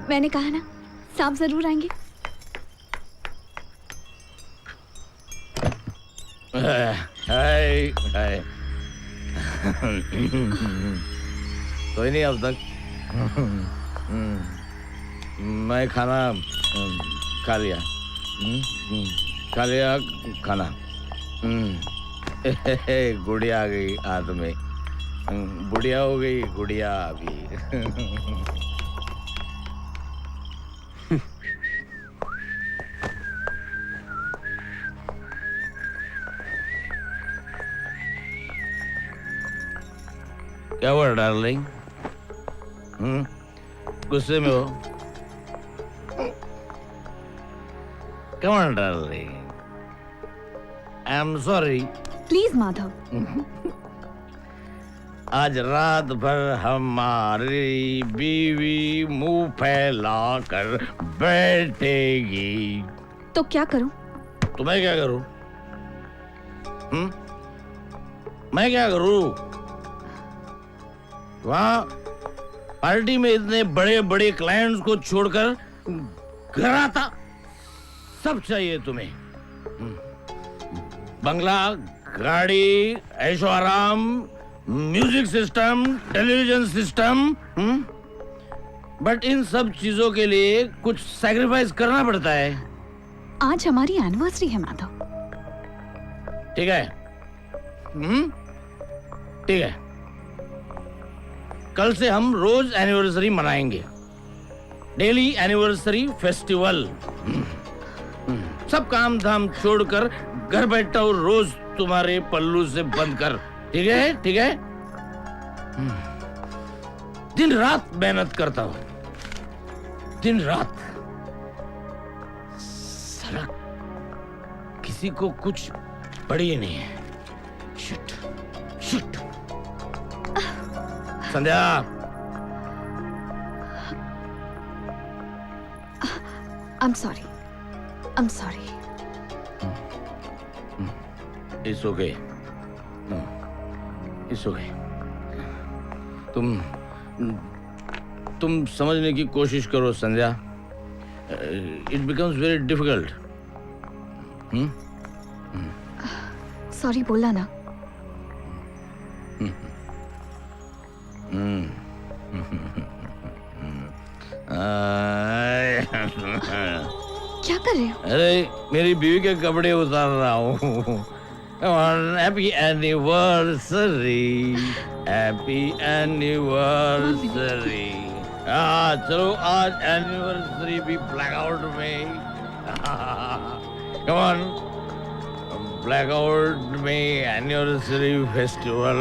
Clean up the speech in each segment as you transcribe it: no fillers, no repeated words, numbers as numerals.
मैंने कहा ना, सांप जरूर आएंगे। हाय हाय। कोई नहीं अब तक। मैं खाना खा लिया। खा लिया खाना। गुड़िया आ गई हाथ में। बुढ़िया हो गई गुड़िया अभी। क्या हुआ डार्लिंग? गुस्से में हो? Come on, darling. I'm sorry. Please Madhav. आज रात भर हमारी बीवी मुंह फैला कर बैठेगी। तो क्या करूं? तो मैं क्या करूं? मैं क्या करूं? वहां पार्टी में इतने बड़े बड़े क्लाइंट्स को छोड़कर घर आता सब चाहिए तुम्हें। बंगला, गाड़ी, ऐशो आराम, music system, television system. But in सब चीजों के लिए कुछ सैक्रिफाइस करना पड़ता है। आज हमारी एनिवर्सरी है माधव। ठीक है। ठीक है, कल से हम रोज एनिवर्सरी मनाएंगे। Daily anniversary festival. सब काम धाम छोड़कर घर बैठा हूँ रोज तुम्हारे पल्लू से बंद कर। ठीक है? ठीक है? दिन रात मेहनत करता हूँ, दिन रात। साला किसी को कुछ पड़ी ही नहीं है। Shit, shit. Sandhya, I'm sorry. I'm sorry. It's okay. It's okay. तुम समझने की कोशिश करो संध्या। It becomes very difficult. Sorry बोला ना। क्या कर रहे हो? अरे मेरी बीवी के कपड़े उतार रहा हूँ। Happy anniversary, happy anniversary. चलो आज एनिवर्सरी भी ब्लैकआउट में। कम ऑन, ब्लैकआउट में एनिवर्सरी फेस्टिवल।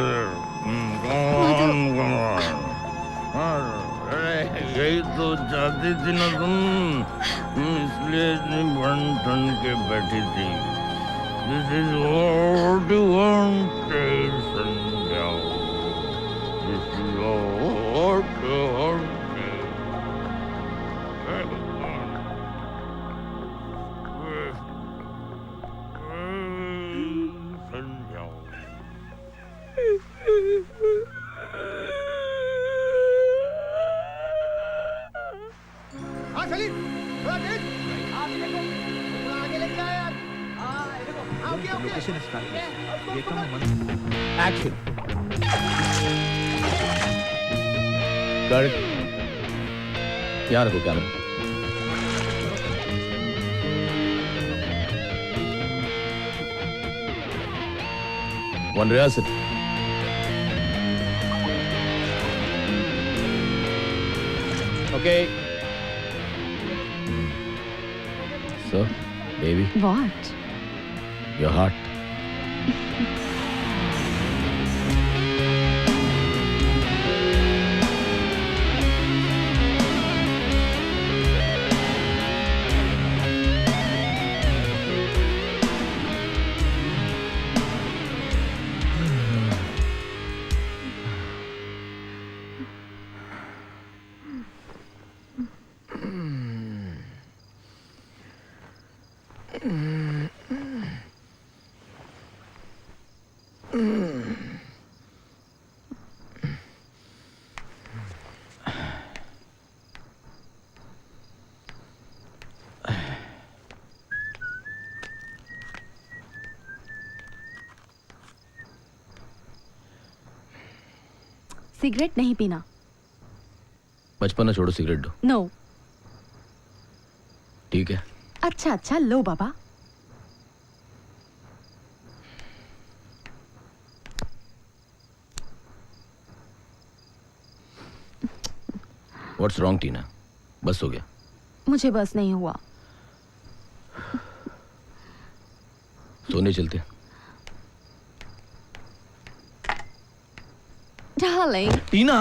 यही तो चाहती थी ना तुम, इसलिए इतनी बन ठन के बैठी थी। This is what you wanted, Sandhya. This is what you wanted. Sandhya. हाँ सलीम, थोड़ा तेज। थोड़ा आगे लेके आ यार। Okay okay. Location start. ये कम Action. Cut. यहाँ रखो camera. One rehearsal. Okay. So, baby, What? you're hot. Cigarette नहीं पीना। बचपन ना छोड़ो, सिगरेट दो। नो। ठीक है। अच्छा अच्छा, लो बाबा। What's wrong, टीना? बस हो गया। मुझे बस नहीं हुआ। सोने चलते। डार्लिंग, टीना,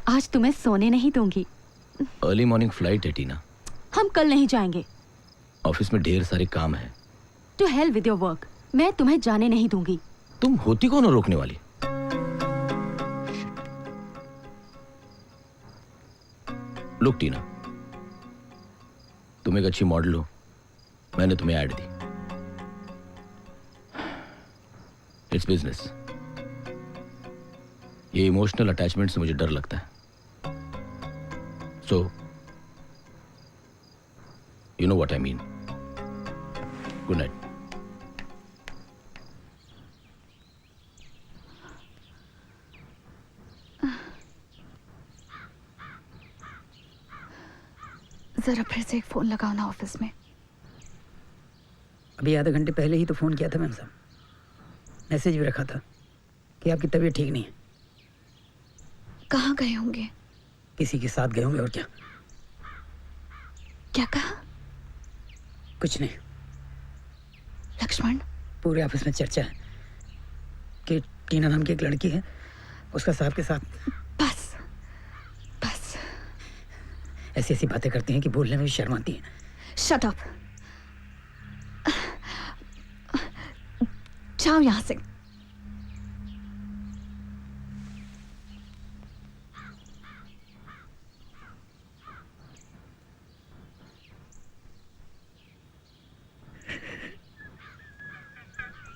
आज तुम्हें सोने नहीं दूंगी। अर्ली मॉर्निंग फ्लाइट है टीना। हम कल नहीं जाएंगे। ऑफिस में ढेर सारे काम है। To hell with your work. मैं तुम्हें जाने नहीं दूंगी। तुम होती कौन हो रोकने वाली? लुक टीना, तुम एक अच्छी मॉडल हो, मैंने तुम्हें ऐड दी। It's business. ये इमोशनल अटैचमेंट से मुझे डर लगता है। So you know what I mean. Good night. जरा फिर से एक फोन लगाओ ना ऑफिस में। अभी आधे घंटे पहले ही तो फ़ोन किया था मैम साहब। मैसेज भी रखा था कि आपकी तबीयत ठीक नहीं है। कहाँ गए होंगे? किसी के साथ गए होंगे और क्या। क्या कहा? कुछ नहीं। लक्ष्मण, पूरे ऑफिस में चर्चा है कि टीना नाम की एक लड़की है, उसका साहब के साथ। बस बस। ऐसी ऐसी बातें करती हैं कि बोलने में भी शर्म आती है। Shut up. जाओ यहां से।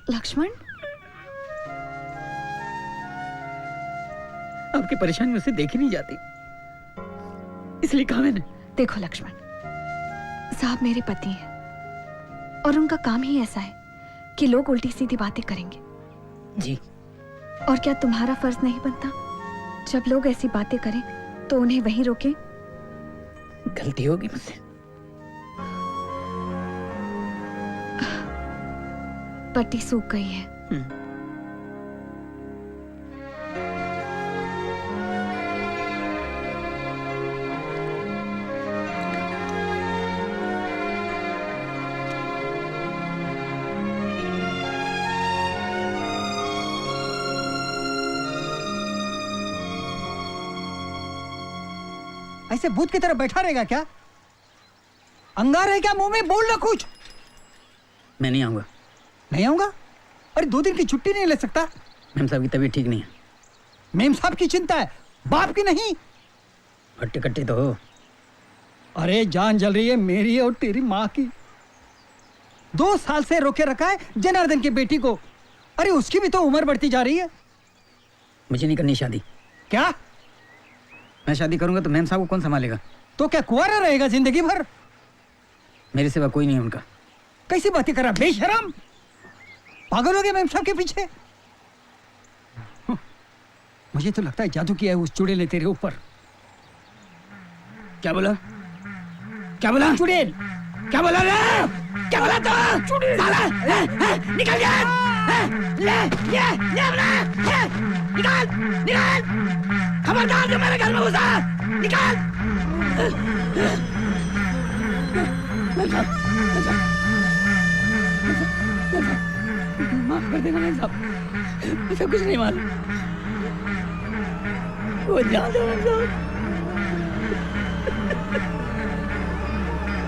लक्ष्मण, आपकी परेशानी मुझसे देखी नहीं जाती, इसलिए कहा मैंने। देखो लक्ष्मण, साहब मेरे पति हैं और उनका काम ही ऐसा है कि लोग उल्टी सीधी बातें करेंगे। जी। और क्या तुम्हारा फर्ज नहीं बनता जब लोग ऐसी बातें करें तो उन्हें वहीं रोकें? गलती होगी मुझसे। पट्टी सूख गई है। ऐसे भूत की तरह बैठा रहेगा क्या? अंगार है क्या मुंह में? बोल ना कुछ। मैं नहीं आऊंगा। नहीं आऊंगा? अरे 2 दिन की छुट्टी नहीं ले सकता? मैम साहब की तबीयत ठीक नहीं है। मेम साहब की चिंता है, बाप की नहीं। हट्टी कट्टी तो हो। अरे जान जल रही है मेरी और तेरी माँ की। 2 साल से रोके रखा है जनार्दन की बेटी को। अरे उसकी भी तो उम्र बढ़ती जा रही है। मुझे नहीं करनी शादी। क्या? मैं शादी करूंगा तो मैम साहब को कौन संभालेगा? तो क्या कुंवारा रहेगा जिंदगी भर? मेरे सिवा कोई नहीं है उनका। कैसी बातें कर रहा बेशरम? पागल हो गया मैम साहब के पीछे? मुझे तो लगता है जादू किया है उस चुड़ैल ने तेरे ऊपर। क्या बोला? क्या बोला? चुड़ैल। क्या बोला रे? क्या बोला तो? साला निकल गया। ले अपना निकाल निकाल। खबरदार जो मेरे घर में घुसा, निकाल। माफ कर देना मैम साहब, मुझे कुछ नहीं मालूम। वो जान दो मैम साहब,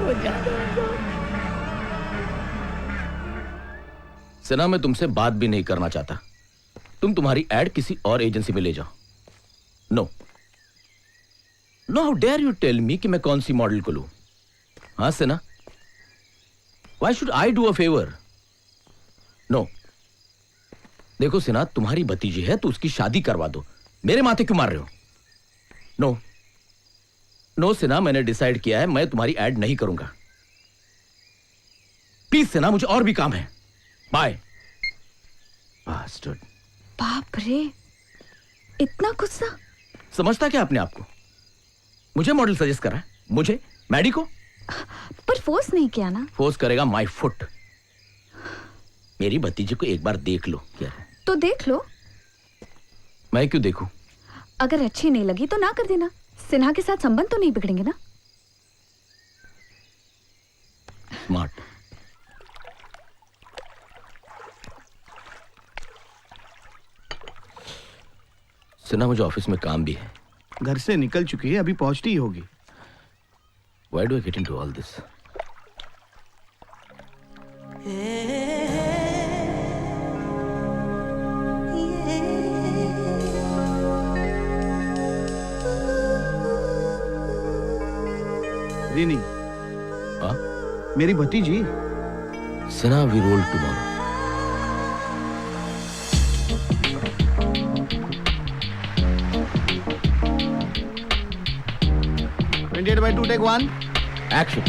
वो जान दो मैम साहब। सिन्हा, मैं तुमसे बात भी नहीं करना चाहता। तुम तुम्हारी एड किसी और एजेंसी में ले जाओ। No no, how dare you tell me कि मैं कौन सी मॉडल को लूं? हाँ Sinha, why should I do a favour? No, देखो सिन्हा, तुम्हारी भतीजी है तो उसकी शादी करवा दो। मेरे माथे क्यों मार रहे हो? नो नो सिन्हा, मैंने डिसाइड किया है, मैं तुम्हारी एड नहीं करूंगा। प्लीज सिन्हा, मुझे और भी काम है। बाय। बाप रे, इतना गुस्सा? समझता क्या अपने आप को? मुझे मॉडल सजेस्ट करा है? मुझे? मैडी को? पर फोर्स नहीं किया ना। फोर्स करेगा माय फुट। मेरी भतीजी को एक बार देख लो। क्या तो देख लो। मैं क्यों देखूं? अगर अच्छी नहीं लगी तो ना कर देना। सिन्हा के साथ संबंध तो नहीं बिगड़ेंगे ना। स्मार्ट। सिन्हा, मुझे ऑफिस में काम भी है। घर से निकल चुकी है, अभी पहुंचती ही होगी। Why do I get into all this? René, हाँ? मेरी भतीजी। Sinha, we roll tomorrow. By 2 take 1. Action.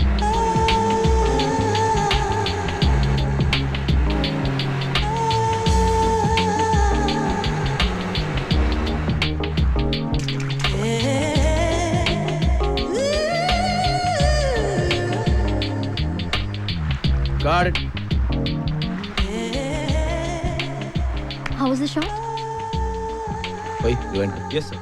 Got it. How was the shot? Wait, you went. Yes, sir.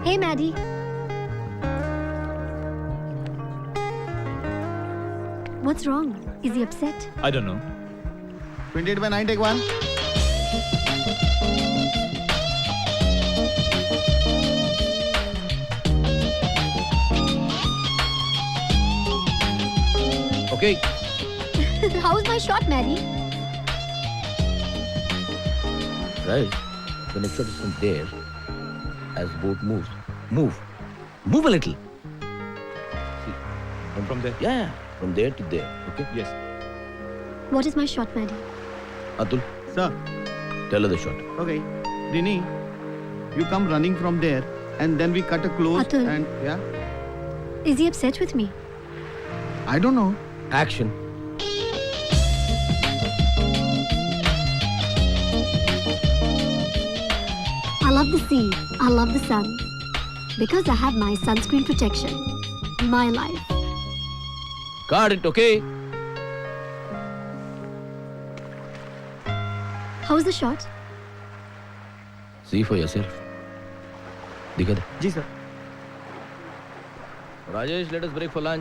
Hey, Maddie. What's wrong? Is he upset? I don't know. 28 by 9 take 1. Okay. How's my shot, Maddie? Right. The next shot is from there. As boat moves. Move. Move a little. From there? Yeah. From there to there. Okay. Yes. What is my shot, Maddie? Atul, Sir, tell her the shot. okay. Rini, you come running from there and then we cut a close Atul. and yeah. Is he upset with me? I don't know. Action. I love the sea. I love the sun. Because I have my sunscreen protection. My life. Got it. Okay. How's the shot? See for yourself. दिखा दे. जी sir. Rajesh, let us break for lunch.